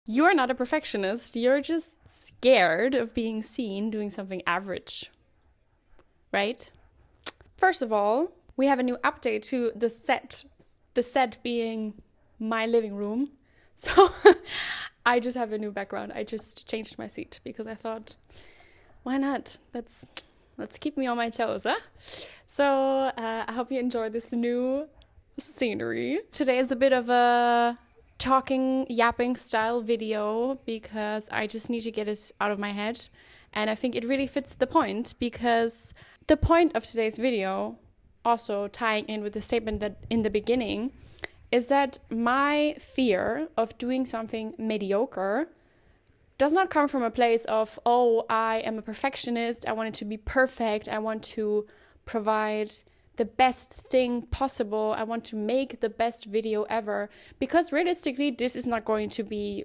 You're not a perfectionist. You're just scared of being seen doing something average, right? First of all, we have a new update to the set. The set being my living room. So I just have a new background. I just changed my seat because I thought, why not? Let's keep me on my toes, huh? So I hope you enjoy this new scenery. Today is a bit of a yapping style video because I just need to get it out of my head. And I think it really fits the point, because the point of today's video, also tying in with the statement that in the beginning, is that my fear of doing something mediocre does not come from a place of, oh, I am a perfectionist, I want it to be perfect, I want to provide the best thing possible, I want to make the best video ever. Because realistically, this is not going to be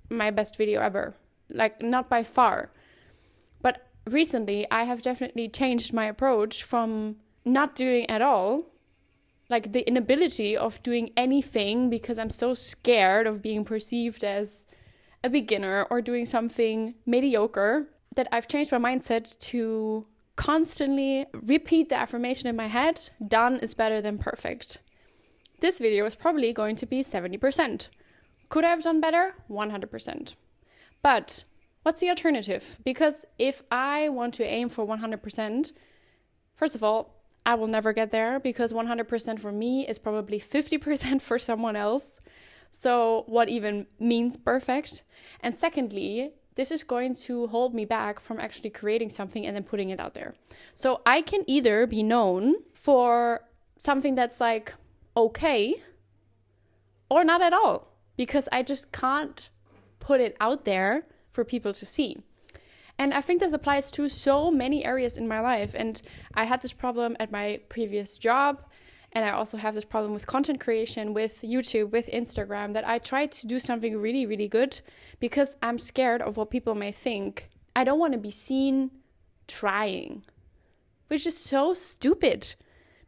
my best video ever. Like, not by far. But recently, I have definitely changed my approach from not doing at all, like the inability of doing anything because I'm so scared of being perceived as a beginner or doing something mediocre, that I've changed my mindset to constantly repeat the affirmation in my head: done is better than perfect. This video is probably going to be 70%. Could I have done better? 100%. But what's the alternative? Because if I want to aim for 100%, first of all, I will never get there, because 100% for me is probably 50% for someone else. So what even means perfect? And secondly, this is going to hold me back from actually creating something and then putting it out there. So I can either be known for something that's like okay, or not at all, because I just can't put it out there for people to see. And I think this applies to so many areas in my life. And I had this problem at my previous job. And I also have this problem with content creation, with YouTube, with Instagram, that I try to do something really, really good because I'm scared of what people may think. I don't want to be seen trying, which is so stupid,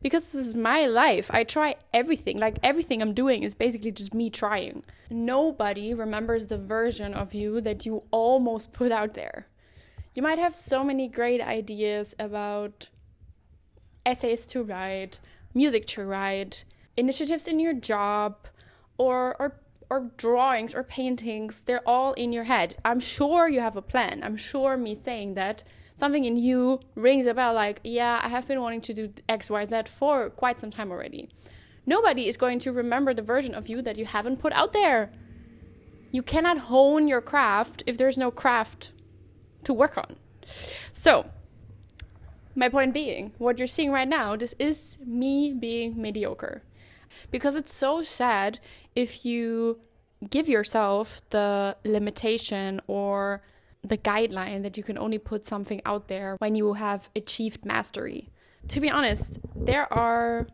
because this is my life. I try everything. Like, everything I'm doing is basically just me trying. Nobody remembers the version of you that you almost put out there. You might have so many great ideas about essays to write, music to write, initiatives in your job, or drawings or paintings. They're all in your head. I'm sure you have a plan. I'm sure me saying that, something in you rings a bell, like, yeah, I have been wanting to do X, Y, Z for quite some time already. Nobody is going to remember the version of you that you haven't put out there. You cannot hone your craft if there's no craft to work on. So, my point being, what you're seeing right now, this is me being mediocre. Because it's so sad if you give yourself the limitation or the guideline that you can only put something out there when you have achieved mastery. To be honest, there are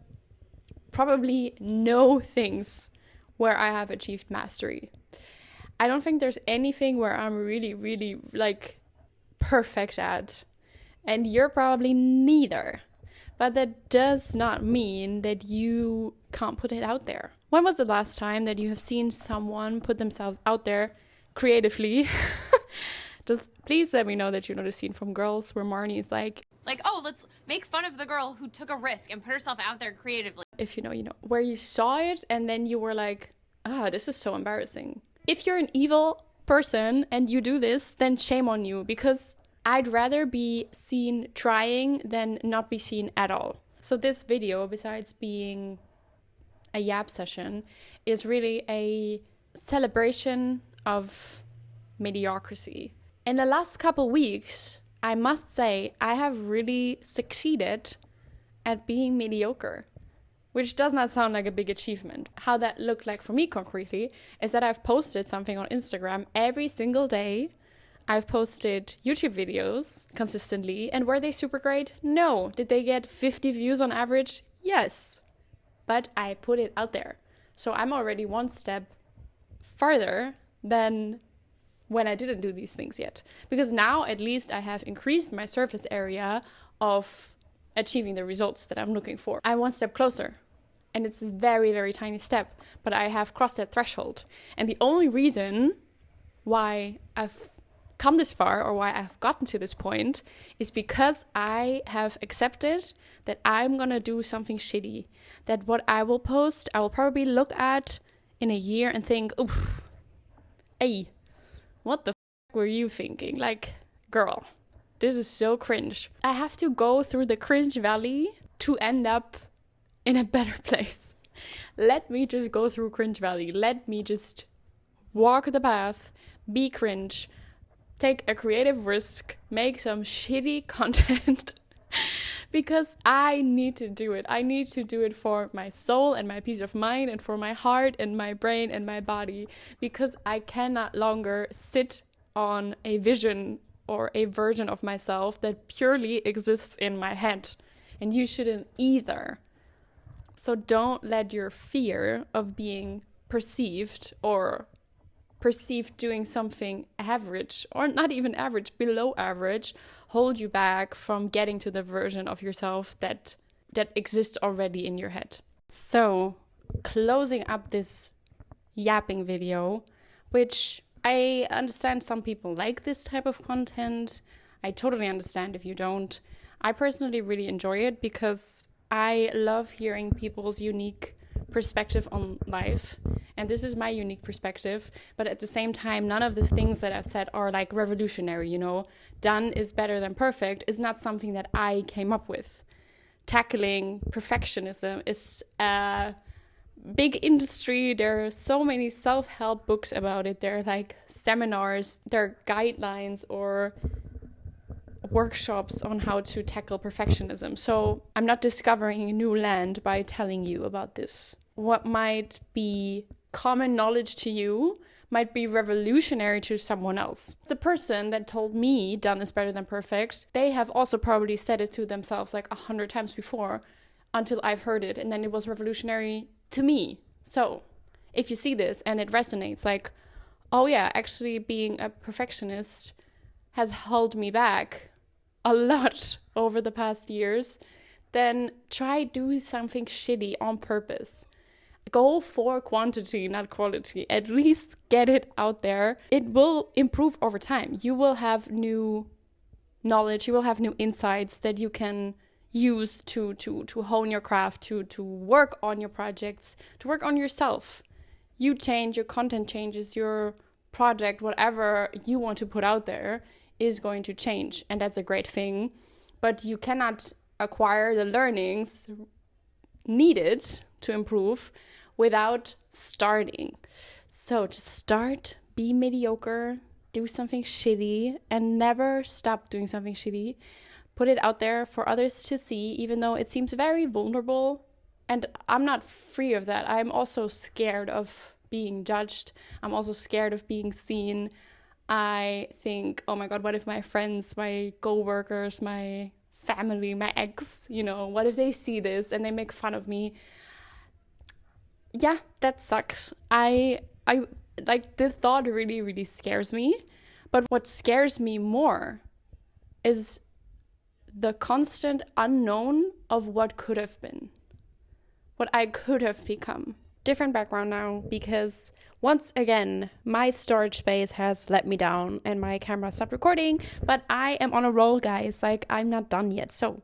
probably no things where I have achieved mastery. I don't think there's anything where I'm really, really, like, perfect at, and you're probably neither. But that does not mean that you can't put it out there. When was the last time that you have seen someone put themselves out there creatively? Just please let me know that you know the scene from Girls where Marnie is like, oh, let's make fun of the girl who took a risk and put herself out there creatively. If you know, where you saw it and then you were like, this is so embarrassing. If you're an evil person and you do this, then shame on you, because I'd rather be seen trying than not be seen at all. So this video, besides being a yap session, is really a celebration of mediocrity. In the last couple weeks, I must say, I have really succeeded at being mediocre, which does not sound like a big achievement. How that looked like for me concretely is that I've posted something on Instagram every single day. I've posted YouTube videos consistently. And were they super great? No. Did they get 50 views on average? Yes. But I put it out there. So I'm already one step farther than when I didn't do these things yet. Because now at least I have increased my surface area of achieving the results that I'm looking for. I'm one step closer. And it's a very, very tiny step. But I have crossed that threshold. And the only reason why I've come this far or why I've gotten to this point is because I have accepted that I'm gonna do something shitty. That what I will post, I will probably look at in a year and think, oof, hey, what the fuck were you thinking? Like, girl, this is so cringe. I have to go through the cringe valley to end up in a better place. Let me just go through cringe valley. Let me just walk the path, be cringe, take a creative risk, make some shitty content because I need to do it. I need to do it for my soul and my peace of mind and for my heart and my brain and my body, because I cannot longer sit on a vision or a version of myself that purely exists in my head. And you shouldn't either. So don't let your fear of being perceived doing something average, or not even average, below average, hold you back from getting to the version of yourself that exists already in your head. So, closing up this yapping video, which I understand some people like this type of content. I totally understand if you don't. I personally really enjoy it because I love hearing people's unique perspective on life, and this is my unique perspective, but at the same time none of the things that I've said are like revolutionary, you know. Done is better than perfect is not something that I came up with. Tackling perfectionism is a big industry. There are so many self-help books about it. There are like seminars, there are guidelines or workshops on how to tackle perfectionism. So I'm not discovering a new land by telling you about this. What might be common knowledge to you might be revolutionary to someone else. The person that told me done is better than perfect, they have also probably said it to themselves like 100 times before until I've heard it, and then it was revolutionary to me. So if you see this and it resonates, like, oh yeah, actually being a perfectionist has held me back a lot over the past years, then try do something shitty on purpose. Go for quantity, not quality. At least get it out there. It will improve over time. You will have new knowledge, you will have new insights that you can use to hone your craft, to work on your projects, to work on yourself. You change, your content changes, your project, whatever you want to put out there is going to change, and that's a great thing. But you cannot acquire the learnings needed to improve without starting. So just start, be mediocre, do something shitty, and never stop doing something shitty. Put it out there for others to see, even though it seems very vulnerable. And I'm not free of that. I'm also scared of being judged. I'm also scared of being seen. I think, oh my God, what if my friends, my co-workers, my family, my ex, you know, what if they see this and they make fun of me? Yeah, that sucks. I like, the thought really, really scares me. But what scares me more is the constant unknown of what could have been, what I could have become. Different background now, because once again, my storage space has let me down and my camera stopped recording, but I am on a roll, guys. Like, I'm not done yet. So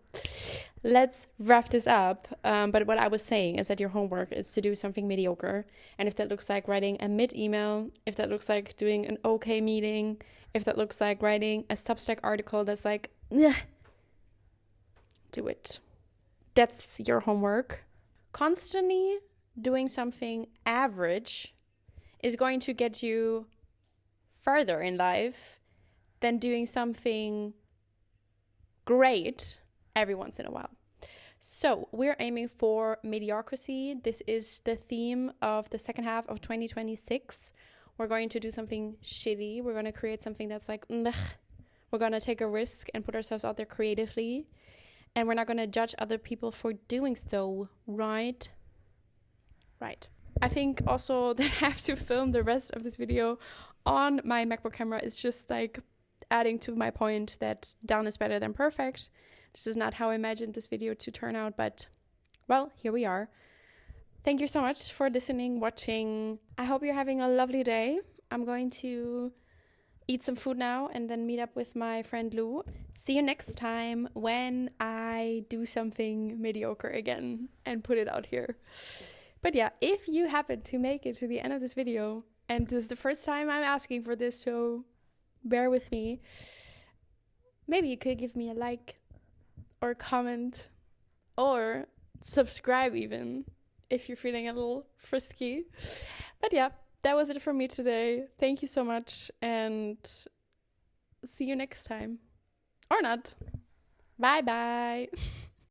let's wrap this up. But what I was saying is that your homework is to do something mediocre. And if that looks like writing a mid-email, if that looks like doing an okay meeting, if that looks like writing a Substack article that's like, do it. That's your homework. Constantly doing something average is going to get you further in life than doing something great every once in a while. So we're aiming for mediocrity. This is the theme of the second half of 2026. We're going to do something shitty. We're going to create something that's like, we're going to take a risk and put ourselves out there creatively. And we're not going to judge other people for doing so, right? Right. I think also that I have to film the rest of this video on my MacBook camera is just like adding to my point that done is better than perfect. This is not how I imagined this video to turn out, but well, here we are. Thank you so much for listening, watching. I hope you're having a lovely day. I'm going to eat some food now and then meet up with my friend Lou. See you next time when I do something mediocre again and put it out here. But yeah, if you happen to make it to the end of this video, and this is the first time I'm asking for this, so bear with me, maybe you could give me a like or comment or subscribe even if you're feeling a little frisky. But yeah, that was it for me today. Thank you so much and see you next time. Or not. Bye bye.